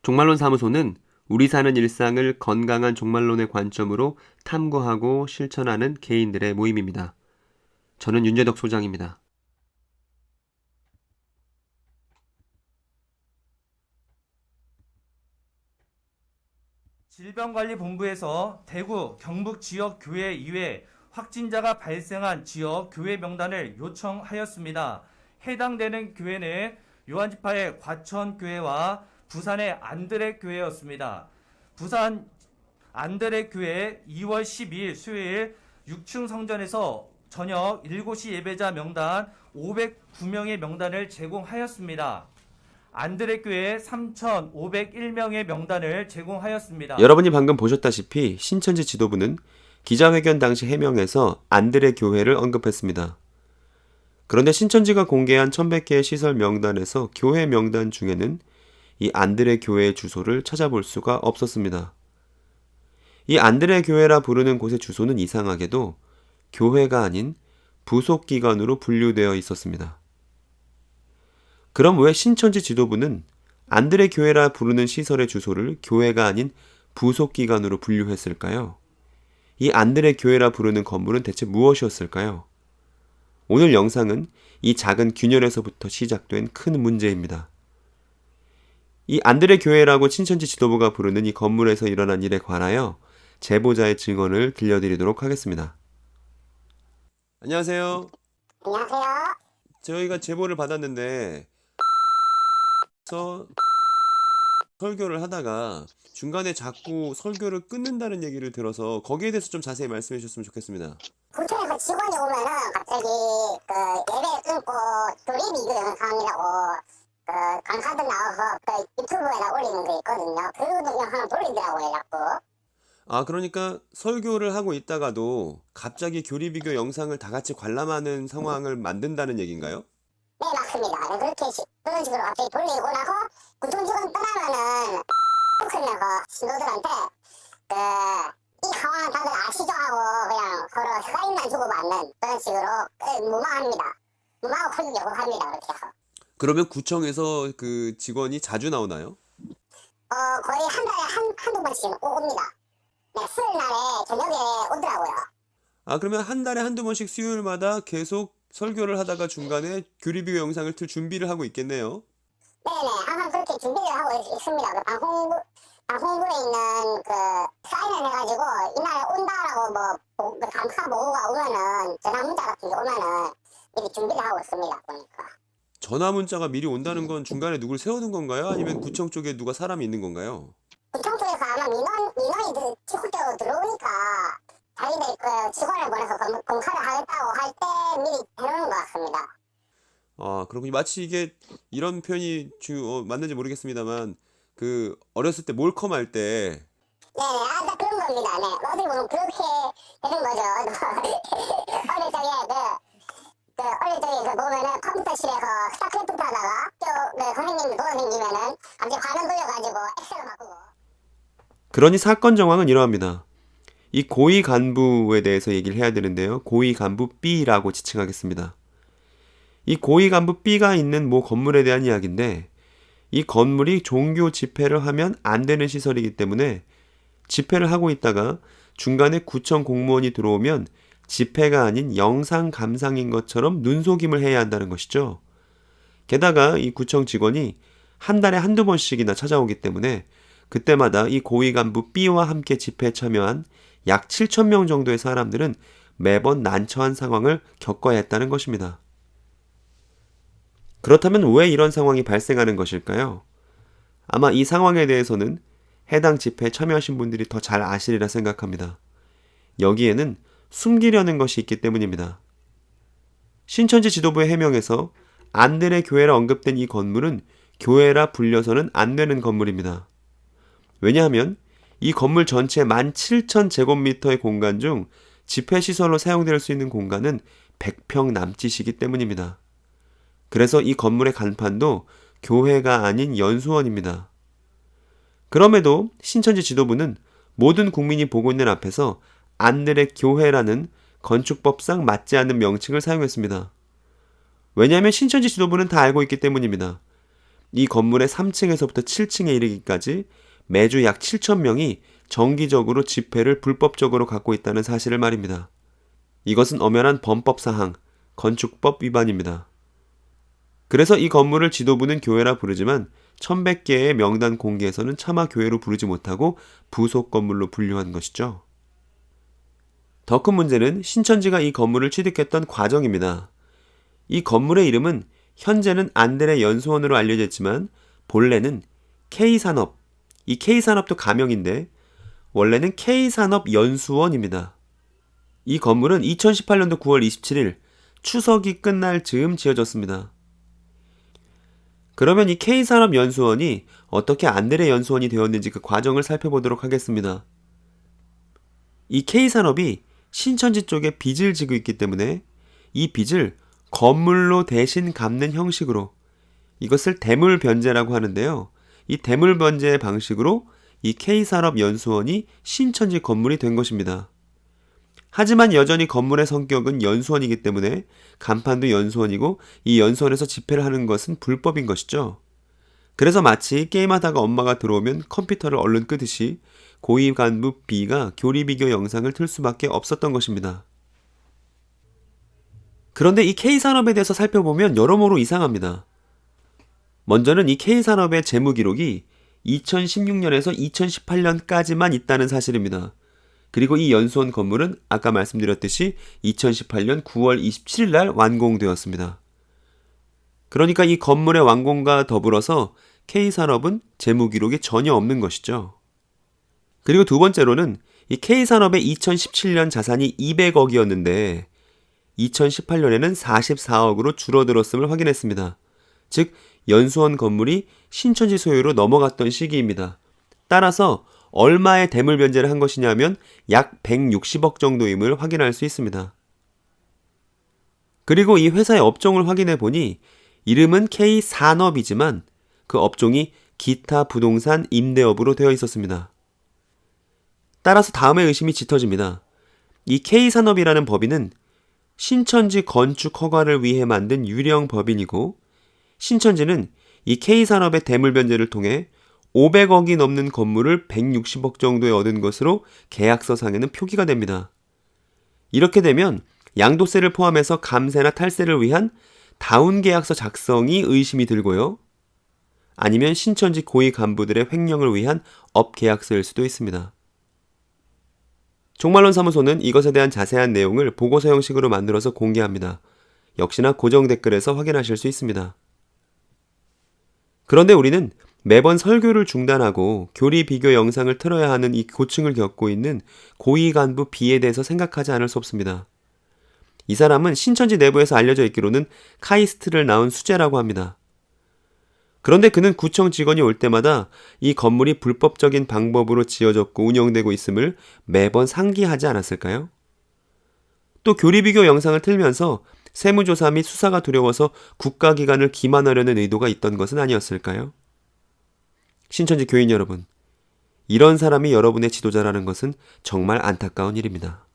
종말론 사무소는 우리 사는 일상을 건강한 종말론의 관점으로 탐구하고 실천하는 개인들의 모임입니다. 저는 윤재덕 소장입니다. 질병관리본부에서 대구, 경북 지역 교회 이외 확진자가 발생한 지역 교회 명단을 요청하였습니다. 해당되는 교회는 요한지파의 과천교회와 부산의 안드레교회였습니다. 부산 안드레교회 2월 12일 수요일 6층 성전에서 저녁 7시 예배자 명단 509명의 명단을 제공하였습니다. 안드레교회 3,501명의 명단을 제공하였습니다. 여러분이 방금 보셨다시피 신천지 지도부는 기자회견 당시 해명에서 안드레 교회를 언급했습니다. 그런데 신천지가 공개한 1100개의 시설 명단에서 교회 명단 중에는 이 안드레 교회의 주소를 찾아볼 수가 없었습니다. 이 안드레 교회라 부르는 곳의 주소는 이상하게도 교회가 아닌 부속기관으로 분류되어 있었습니다. 그럼 왜 신천지 지도부는 안드레 교회라 부르는 시설의 주소를 교회가 아닌 부속기관으로 분류했을까요? 이 안드레 교회라 부르는 건물은 대체 무엇이었을까요? 오늘 영상은 이 작은 균열에서부터 시작된 큰 문제입니다. 이 안드레 교회라고 신천지 지도부가 부르는 이 건물에서 일어난 일에 관하여 제보자의 증언을 들려드리도록 하겠습니다. 안녕하세요. 안녕하세요. 저희가 제보를 받았는데 설교를 하다가 중간에 자꾸 설교를 끊는다는 얘기를 들어서 거기에 대해서 좀 자세히 말씀해 주셨으면 좋겠습니다. 구청에서 직원이 오면은 갑자기 예배 끊고 드림 이거 영상이라고 강사들 나와서 유튜브에다 올리는 게 있거든요. 그 영상을 돌리더라고요, 자꾸. 아, 그러니까 설교를 하고 있다가도 갑자기 교리비교 영상을 다 같이 관람하는 상황을 만든다는 얘기인가요? 네, 맞습니다. 네, 그런 식으로 갑자기 돌리고 나서 구청 직원 떠나면은 그냥 신도들한테 이 상황 다들 아시죠 하고 그냥 서로 사인만 주고받는 그런 식으로 무마합니다. 무마하고 설교 합니다. 그렇게 해서. 그러면 구청에서 그 직원이 자주 나오나요? 거의 한 달에 한두 번씩은 옵니다. 네, 수요일 날에 저녁에 오더라고요. 아, 그러면 한 달에 한두 번씩 수요일마다 계속 설교를 하다가 중간에 교리비교 영상을 틀 준비를 하고 있겠네요. 네네, 항상 그렇게 준비를 하고 있습니다. 방송국에 있는 사인을 해가지고 이날 온다라고 감사 보고가 오면은 전화 문자 같은 게 오면은 이렇게 준비를 하고 있습니다. 보니까. 전화 문자가 미리 온다는 건 중간에 누굴 세우는 건가요? 아니면 구청 쪽에 누가 사람이 있는 건가요? 구청 쪽에서 아마 민원이 직접적으로 들어오니까 자기들 직원을 보내서 공사를 하겠다고 할 때 미리 해놓는 것 같습니다. 아, 그렇군요. 마치 이게 이런 표현이 맞는지 모르겠습니다만 그 어렸을 때 몰컴 할 때 네네, 나 그런 겁니다. 네, 어디 보면 그렇게 되는 거죠. 어릴 적에 보면은 컴퓨터실에서 스타크래프트 하다가 선생님이 돌아다니면은 갑자기 화면 돌려가지고 엑셀을 바꾸고. 그러니 사건 정황은 이러합니다. 이 고위 간부에 대해서 얘기를 해야 되는데요. 고위 간부 B라고 지칭하겠습니다. 이 고위 간부 B가 있는 모 건물에 대한 이야기인데 이 건물이 종교 집회를 하면 안 되는 시설이기 때문에 집회를 하고 있다가 중간에 구청 공무원이 들어오면 집회가 아닌 영상 감상인 것처럼 눈속임을 해야 한다는 것이죠. 게다가 이 구청 직원이 한 달에 한두 번씩이나 찾아오기 때문에 그때마다 이 고위 간부 B와 함께 집회에 참여한 약 7,000명 정도의 사람들은 매번 난처한 상황을 겪어야 했다는 것입니다. 그렇다면 왜 이런 상황이 발생하는 것일까요? 아마 이 상황에 대해서는 해당 집회에 참여하신 분들이 더 잘 아시리라 생각합니다. 여기에는 숨기려는 것이 있기 때문입니다. 신천지 지도부의 해명에서 안드레 교회라 언급된 이 건물은 교회라 불려서는 안 되는 건물입니다. 왜냐하면 이 건물 전체 17,000제곱미터의 공간 중 집회시설로 사용될 수 있는 공간은 100평 남짓이기 때문입니다. 그래서 이 건물의 간판도 교회가 아닌 연수원입니다. 그럼에도 신천지 지도부는 모든 국민이 보고 있는 앞에서 안드레 교회라는 건축법상 맞지 않는 명칭을 사용했습니다. 왜냐하면 신천지 지도부는 다 알고 있기 때문입니다. 이 건물의 3층에서부터 7층에 이르기까지 매주 약 7,000명이 정기적으로 집회를 불법적으로 갖고 있다는 사실을 말입니다. 이것은 엄연한 범법사항, 건축법 위반입니다. 그래서 이 건물을 지도부는 교회라 부르지만 1100개의 명단 공개에서는 차마 교회로 부르지 못하고 부속 건물로 분류한 것이죠. 더 큰 문제는 신천지가 이 건물을 취득했던 과정입니다. 이 건물의 이름은 현재는 안드레 연수원으로 알려져 있지만 본래는 K산업, 이 K산업도 가명인데 원래는 K산업연수원입니다. 이 건물은 2018년도 9월 27일 추석이 끝날 즈음 지어졌습니다. 그러면 이 K산업연수원이 어떻게 안드레 연수원이 되었는지 그 과정을 살펴보도록 하겠습니다. 이 K산업이 신천지 쪽에 빚을 지고 있기 때문에 이 빚을 건물로 대신 갚는 형식으로, 이것을 대물변제라고 하는데요. 이 대물변제의 방식으로 이 K산업연수원이 신천지 건물이 된 것입니다. 하지만 여전히 건물의 성격은 연수원이기 때문에 간판도 연수원이고 이 연수원에서 집회를 하는 것은 불법인 것이죠. 그래서 마치 게임하다가 엄마가 들어오면 컴퓨터를 얼른 끄듯이 고위 간부 B가 교리 비교 영상을 틀 수밖에 없었던 것입니다. 그런데 이 K산업에 대해서 살펴보면 여러모로 이상합니다. 먼저는 이 K산업의 재무 기록이 2016년에서 2018년까지만 있다는 사실입니다. 그리고 이 연수원 건물은 아까 말씀드렸듯이 2018년 9월 27일 날 완공되었습니다. 그러니까 이 건물의 완공과 더불어서 K산업은 재무 기록이 전혀 없는 것이죠. 그리고 두 번째로는 이 K산업의 2017년 자산이 200억이었는데 2018년에는 44억으로 줄어들었음을 확인했습니다. 즉 연수원 건물이 신천지 소유로 넘어갔던 시기입니다. 따라서 얼마의 대물 변제를 한 것이냐면 약 160억 정도임을 확인할 수 있습니다. 그리고 이 회사의 업종을 확인해 보니 이름은 K산업이지만 그 업종이 기타 부동산 임대업으로 되어 있었습니다. 따라서 다음의 의심이 짙어집니다. 이 K산업이라는 법인은 신천지 건축 허가를 위해 만든 유령 법인이고 신천지는 이 K산업의 대물 변제를 통해 500억이 넘는 건물을 160억 정도에 얻은 것으로 계약서상에는 표기가 됩니다. 이렇게 되면 양도세를 포함해서 감세나 탈세를 위한 다운 계약서 작성이 의심이 들고요. 아니면 신천지 고위 간부들의 횡령을 위한 업 계약서일 수도 있습니다. 종말론 사무소는 이것에 대한 자세한 내용을 보고서 형식으로 만들어서 공개합니다. 역시나 고정 댓글에서 확인하실 수 있습니다. 그런데 우리는 매번 설교를 중단하고 교리 비교 영상을 틀어야 하는 이 고충을 겪고 있는 고위 간부 B에 대해서 생각하지 않을 수 없습니다. 이 사람은 신천지 내부에서 알려져 있기로는 카이스트를 나온 수재라고 합니다. 그런데 그는 구청 직원이 올 때마다 이 건물이 불법적인 방법으로 지어졌고 운영되고 있음을 매번 상기하지 않았을까요? 또 교리 비교 영상을 틀면서 세무조사 및 수사가 두려워서 국가기관을 기만하려는 의도가 있던 것은 아니었을까요? 신천지 교인 여러분, 이런 사람이 여러분의 지도자라는 것은 정말 안타까운 일입니다.